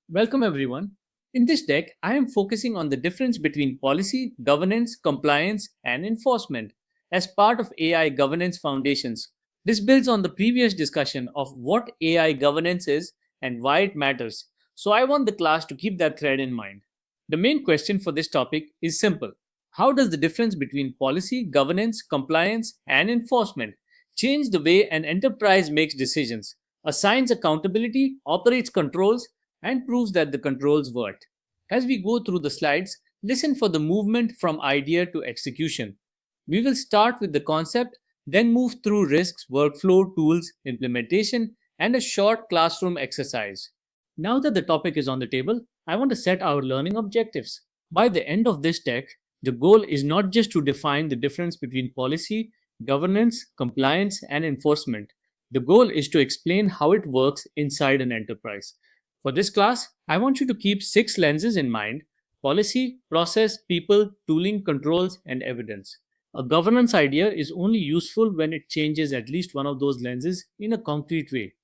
Welcome everyone. In this deck, I am focusing on the difference between policy, governance, compliance, and enforcement as part of AI governance foundations. This builds on the previous discussion of what AI governance is and why it matters. So I want the class to keep that thread in mind. The main question for this topic is simple. How does the difference between policy, governance, compliance, and enforcement change the way an enterprise makes decisions, assigns accountability, operates controls, and proves that the controls work? As we go through the slides, listen for the movement from idea to execution. We will start with the concept, then move through risks, workflow, tools, implementation, and a short classroom exercise. Now that the topic is on the table, I want to set our learning objectives. By the end of this deck, the goal is not just to define the difference between policy, governance, compliance, and enforcement. The goal is to explain how it works inside an enterprise. For this class, I want you to keep six lenses in mind: policy, process, people, tooling, controls, and evidence. A governance idea is only useful when it changes at least one of those lenses in a concrete way.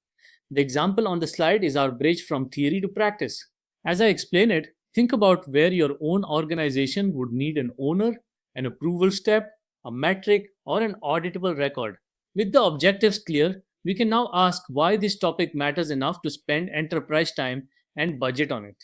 The example on the slide is our bridge from theory to practice. As I explain it, think about where your own organization would need an owner, an approval step, a metric, or an auditable record. With the objectives clear, we can now ask why this topic matters enough to spend enterprise time and budget on it.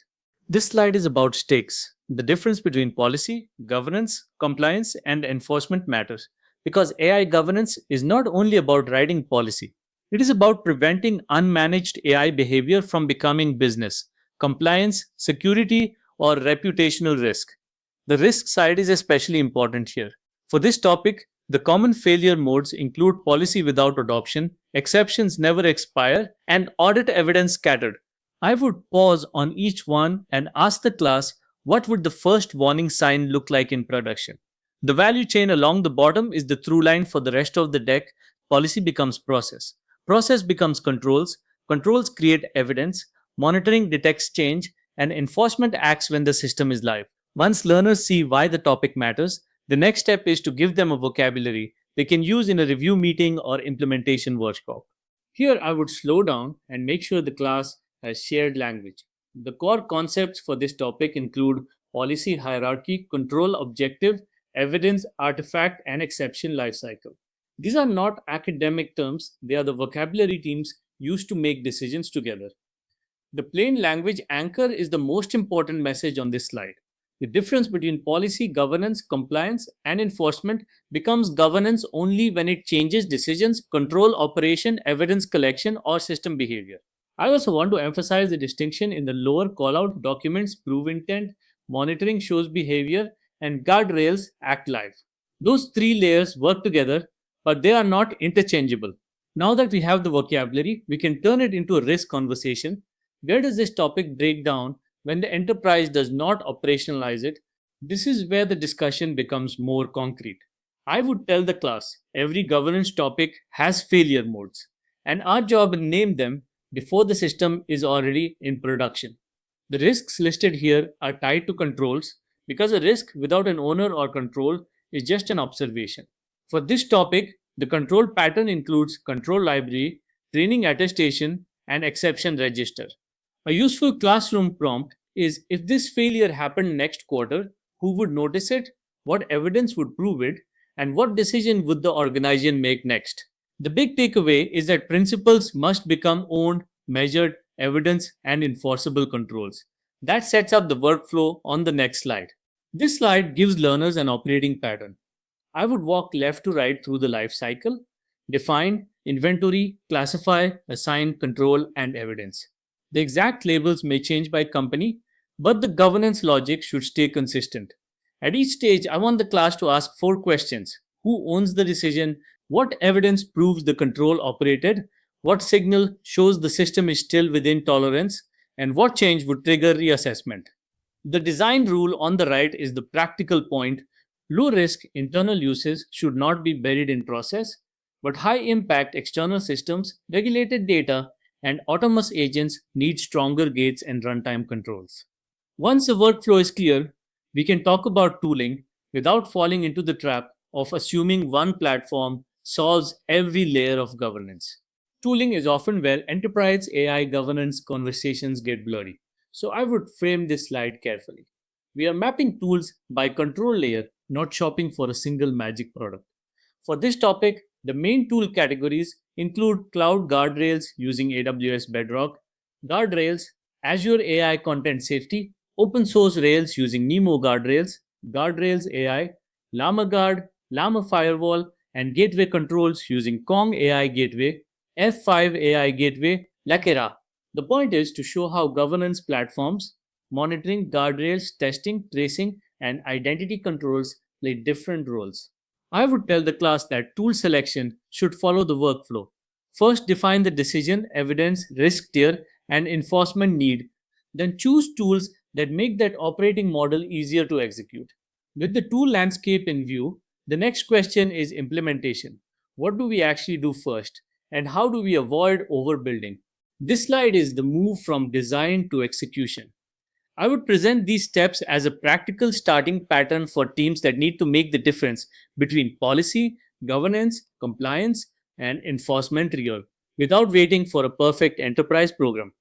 This slide is about stakes. The difference between policy, governance, compliance, and enforcement matters because AI governance is not only about writing policy, it is about preventing unmanaged AI behavior from becoming business, compliance, security, or reputational risk. The risk side is especially important here. For this topic, the common failure modes include policy without adoption, exceptions never expire, and audit evidence scattered. I would pause on each one and ask the class what would the first warning sign look like in production. The value chain along the bottom is the through line for the rest of the deck. Policy becomes process. Process becomes controls. Controls create evidence. Monitoring detects change. And enforcement acts when the system is live. Once learners see why the topic matters, the next step is to give them a vocabulary they can use in a review meeting or implementation workshop. Here, I would slow down and make sure the class has shared language. The core concepts for this topic include policy hierarchy, control objective, evidence, artifact, and exception lifecycle. These are not academic terms, they are the vocabulary teams used to make decisions together. The plain language anchor is the most important message on this slide. The difference between policy, governance, compliance, and enforcement becomes governance only when it changes decisions, control, operation, evidence collection, or system behavior. I also want to emphasize the distinction in the lower callout: documents prove intent, monitoring shows behavior, and guardrails act live. Those three layers work together, but they are not interchangeable. Now that we have the vocabulary, we can turn it into a risk conversation. Where does this topic break down when the enterprise does not operationalize it? This is where the discussion becomes more concrete. I would tell the class every governance topic has failure modes, and our job is to name them before the system is already in production. The risks listed here are tied to controls because a risk without an owner or control is just an observation. For this topic, the control pattern includes control library, training attestation, and exception register. A useful classroom prompt is: if this failure happened next quarter, who would notice it? What evidence would prove it? And what decision would the organization make next? The big takeaway is that principles must become owned, measured, evidence, and enforceable controls. That sets up the workflow on the next slide. This slide gives learners an operating pattern. I would walk left to right through the life cycle: define, inventory, classify, assign, control, and evidence. The exact labels may change by company, but the governance logic should stay consistent. At each stage, I want the class to ask four questions: who owns the decision? What evidence proves the control operated? What signal shows the system is still within tolerance? And what change would trigger reassessment? The design rule on the right is the practical point. Low risk internal uses should not be buried in process, but high impact external systems, regulated data, and autonomous agents need stronger gates and runtime controls. Once the workflow is clear, we can talk about tooling without falling into the trap of assuming one platform solves every layer of governance. Tooling is often where enterprise AI governance conversations get blurry. So I would frame this slide carefully. We are mapping tools by control layer, not shopping for a single magic product. For this topic, the main tool categories include cloud guardrails using AWS Bedrock, guardrails, Azure AI content safety, open source Rails using Nemo guardrails, guardrails AI, Llama Guard, Llama Firewall, and gateway controls using Kong AI Gateway, F5 AI Gateway, Lakera. The point is to show how governance platforms, monitoring, guardrails, testing, tracing, and identity controls play different roles. I would tell the class that tool selection should follow the workflow. First, define the decision, evidence, risk tier, and enforcement need. Then, choose tools that make that operating model easier to execute. With the tool landscape in view, the next question is implementation. What do we actually do first? And how do we avoid overbuilding? This slide is the move from design to execution. I would present these steps as a practical starting pattern for teams that need to make the difference between policy, governance, compliance, and enforcement real without waiting for a perfect enterprise program.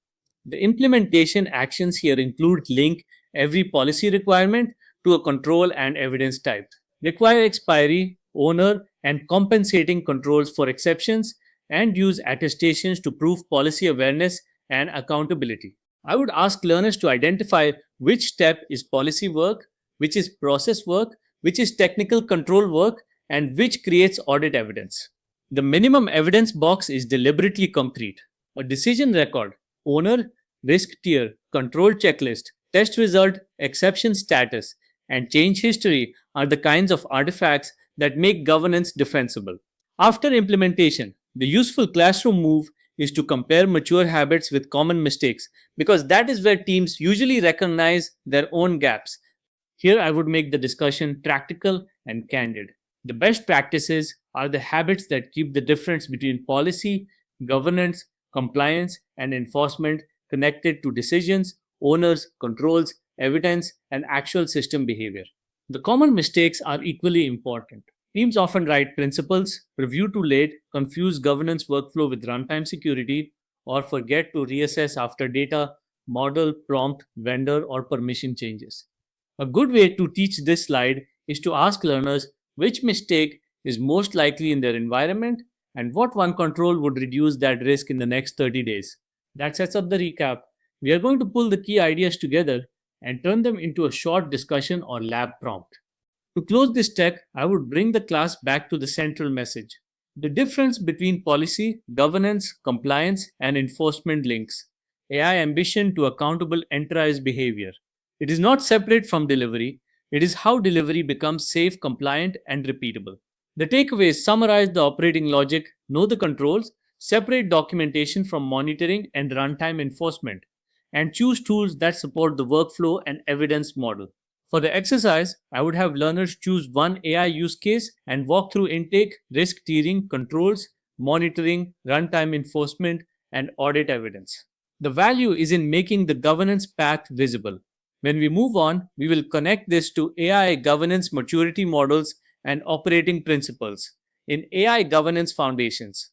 The implementation actions here include link every policy requirement to a control and evidence type, require expiry, owner, and compensating controls for exceptions, and use attestations to prove policy awareness and accountability. I would ask learners to identify which step is policy work, which is process work, which is technical control work, and which creates audit evidence. The minimum evidence box is deliberately concrete. A decision record, owner, risk tier, control checklist, test result, exception status, and change history are the kinds of artifacts that make governance defensible. After implementation, the useful classroom move is to compare mature habits with common mistakes because that is where teams usually recognize their own gaps. Here, I would make the discussion practical and candid. The best practices are the habits that keep the difference between policy, governance, compliance, and enforcement connected to decisions, owners, controls, evidence, and actual system behavior. The common mistakes are equally important. Teams often write principles, review too late, confuse governance workflow with runtime security, or forget to reassess after data, model, prompt, vendor, or permission changes. A good way to teach this slide is to ask learners which mistake is most likely in their environment and what one control would reduce that risk in the next 30 days. That sets up the recap. We are going to pull the key ideas together and turn them into a short discussion or lab prompt. To close this tech, I would bring the class back to the central message. The difference between policy, governance, compliance, and enforcement links AI ambition to accountable enterprise behavior. It is not separate from delivery, it is how delivery becomes safe, compliant, and repeatable. The takeaways summarize the operating logic, know the controls, separate documentation from monitoring and runtime enforcement, and choose tools that support the workflow and evidence model. For the exercise, I would have learners choose one AI use case and walk through intake, risk tiering, controls, monitoring, runtime enforcement, and audit evidence. The value is in making the governance path visible. When we move on, we will connect this to AI governance maturity models and operating principles in AI governance foundations.